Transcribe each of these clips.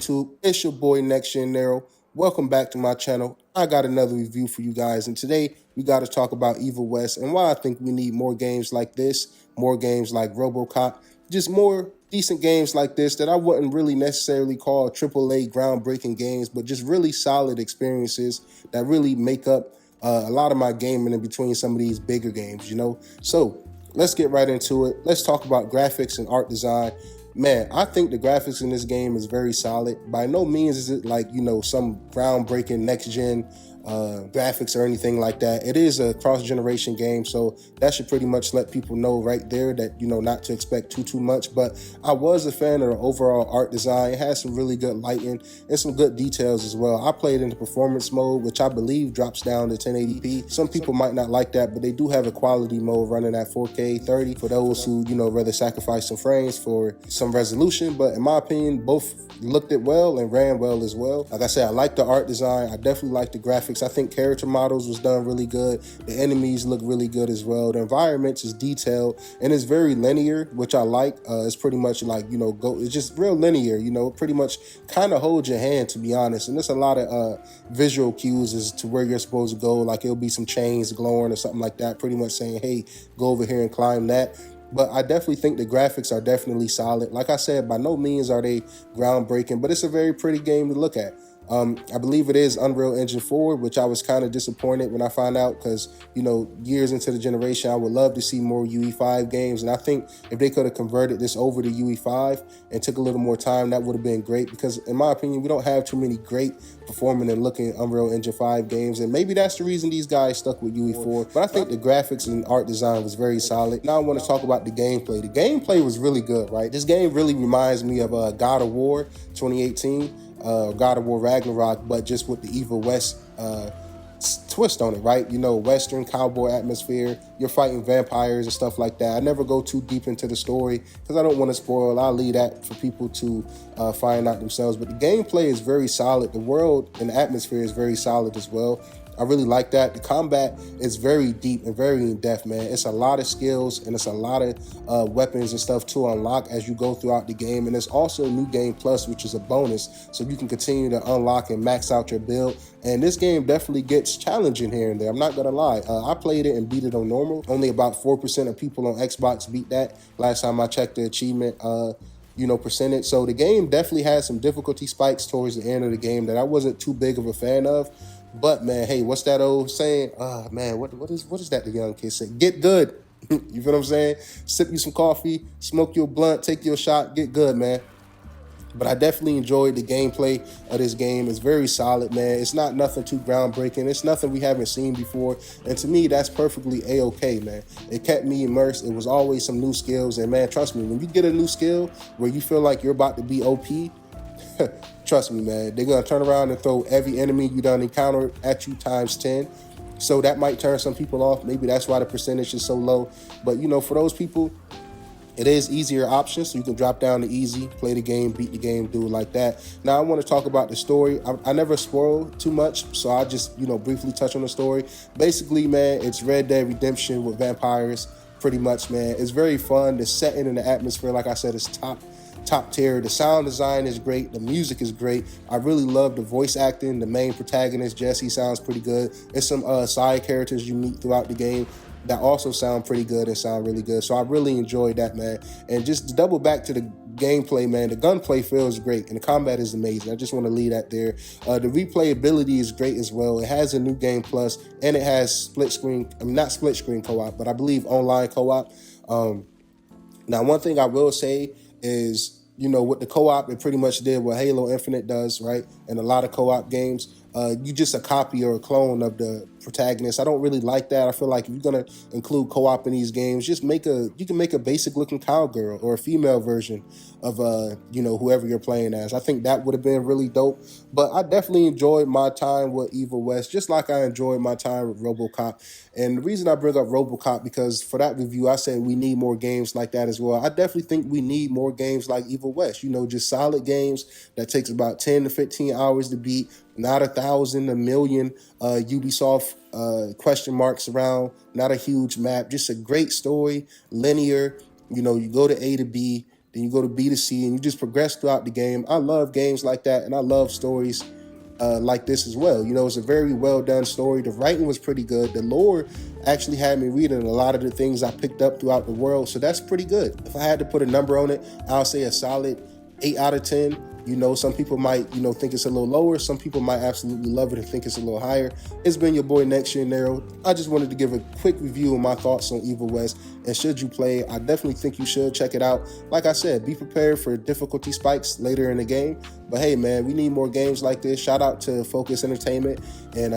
YouTube? It's your boy Next Gen Nero. Welcome back to my channel. I got another review for you guys, and today we got to talk about Evil West and why I think we need more games like this, more games like RoboCop, just more decent games like this that I wouldn't really necessarily call AAA groundbreaking games, but just really solid experiences that really make up a lot of my gaming in between some of these bigger games, you know? So let's get right into it. Let's talk about graphics and art design. Man, I think the graphics in this game is very solid. By no means is it like, you know, some groundbreaking next-gen graphics or anything like that. It is a cross-generation game, so that should pretty much let people know right there that, you know, not to expect too much. But I was a fan of the overall art design. It has some really good lighting and some good details as well. I played in the performance mode, which I believe drops down to 1080p. Some people might not like that, but they do have a quality mode running at 4K 30 for those who, you know, rather sacrifice some frames for some resolution. But in my opinion, both looked it well and ran well as well. Like I said, I like the art design. I definitely like the graphics. I think character models was done really good. The enemies look really good as well. The environments is detailed and it's very linear, which I like. It's pretty much like, you know, it's just real linear, you know, pretty much kind of hold your hand, to be honest. And there's a lot of visual cues as to where you're supposed to go. Like it'll be some chains glowing or something like that, pretty much saying, hey, go over here and climb that. But I definitely think the graphics are definitely solid. Like I said, by no means are they groundbreaking, but it's a very pretty game to look at. I believe it is Unreal Engine 4, which I was kind of disappointed when I found out because, you know, years into the generation, I would love to see more UE5 games. And I think if they could have converted this over to UE5 and took a little more time, that would have been great because, in my opinion, we don't have too many great performing and looking Unreal Engine 5 games. And maybe that's the reason these guys stuck with UE4. But I think the graphics and art design was very solid. Now I want to talk about the gameplay. The gameplay was really good, right? This game really reminds me of God of War 2018. God of War Ragnarok, but just with the Evil West twist on it, right? You know, Western cowboy atmosphere. You're fighting vampires and stuff like that. I never go too deep into the story because I don't want to spoil. I'll leave that for people to find out themselves. But the gameplay is very solid. The world and the atmosphere is very solid as well. I really like that. The combat is very deep and very in-depth, man. It's a lot of skills and it's a lot of weapons and stuff to unlock as you go throughout the game. And there's also New Game Plus, which is a bonus, so you can continue to unlock and max out your build. And this game definitely gets challenging here and there. I'm not gonna lie. I played it and beat it on normal. Only about 4% of people on Xbox beat that. Last time I checked the achievement you know, percentage. So the game definitely had some difficulty spikes towards the end of the game that I wasn't too big of a fan of. But man, hey, what's that old saying? Man, what is that the young kids say? Get good. You feel what I'm saying? Sip you some coffee, smoke your blunt, take your shot, get good, man. But I definitely enjoyed the gameplay of this game. It's very solid, man. It's not nothing too groundbreaking. It's nothing we haven't seen before. And to me, that's perfectly A-okay, man. It kept me immersed. It was always some new skills. And man, trust me, when you get a new skill where you feel like you're about to be OP, trust me, man, they're going to turn around and throw every enemy you done encountered at you times 10. So that might turn some people off. Maybe that's why the percentage is so low. But, you know, for those people, it is easier options, so you can drop down to easy, play the game, beat the game, do it like that. Now, I want to talk about the story. I never spoil too much, so I just, you know, briefly touch on the story. Basically, man, it's Red Dead Redemption with vampires, pretty much, man. It's very fun. The setting and the atmosphere, like I said, is top tier. The sound design is great. The music is great. I really love the voice acting. The main protagonist, Jesse, sounds pretty good. There's some side characters you meet throughout the game that also sound pretty good and sound really good. So I really enjoyed that, man. And just to double back to the gameplay, man, the gunplay feels great and the combat is amazing. I just want to leave that there. The replayability is great as well. It has a New Game Plus and it has split screen, I mean, not split screen co-op, but I believe online co-op. Now, one thing I will say is, you know, with the co-op, it pretty much did what Halo Infinite does, right? And a lot of co-op games, you just a copy or a clone of the protagonist. I don't really like that. I feel like if you're gonna include co-op in these games, just you can make a basic looking cowgirl or a female version of you know, whoever you're playing as. I think that would have been really dope. But I definitely enjoyed my time with Evil West, just like I enjoyed my time with RoboCop. And the reason I bring up RoboCop, because for that review, I said we need more games like that as well. I definitely think we need more games like Evil West. You know, just solid games that takes about 10 to 15 hours to beat, not 1,000, 1,000,000 Ubisoft question marks around, not a huge map, just a great story, linear. You know, you go to A to B. then you go to B to C, and you just progress throughout the game. I love games like that, and I love stories like this as well. You know, it's a very well done story. The writing was pretty good. The lore actually had me reading a lot of the things I picked up throughout the world, so that's pretty good. If I had to put a number on it, I'll say a solid 8 out of 10. You know, some people might, think it's a little lower. Some people might absolutely love it and think it's a little higher. It's been your boy Next Year Nero. I just wanted to give a quick review of my thoughts on Evil West. And should you play, I definitely think you should check it out. Like I said, be prepared for difficulty spikes later in the game. But hey, man, we need more games like this. Shout out to Focus Entertainment, and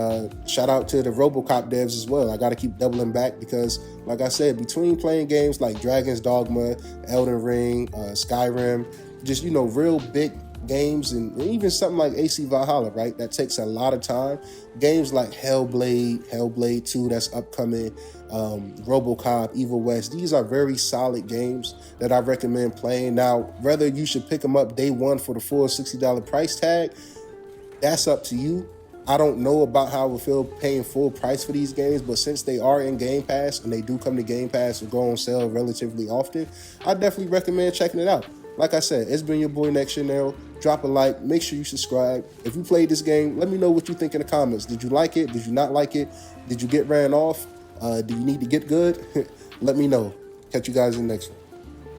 shout out to the RoboCop devs as well. I got to keep doubling back because, like I said, between playing games like Dragon's Dogma, Elden Ring, Skyrim, just, real big games, and even something like AC Valhalla, right? That takes a lot of time. Games like Hellblade 2 that's upcoming, RoboCop, Evil West, these are very solid games that I recommend playing. Now, whether you should pick them up day one for the full $60 price tag, that's up to you. I don't know about how I would feel paying full price for these games, but since they are in Game Pass and they do come to Game Pass or go on sale relatively often, I definitely recommend checking it out. Like I said, it's been your boy Next Year Nero. Drop a like, make sure you subscribe. If you played this game, let me know what you think in the comments. Did you like it? Did you not like it? Did you get ran off? Do you need to get good? Let me know. Catch you guys in the next one.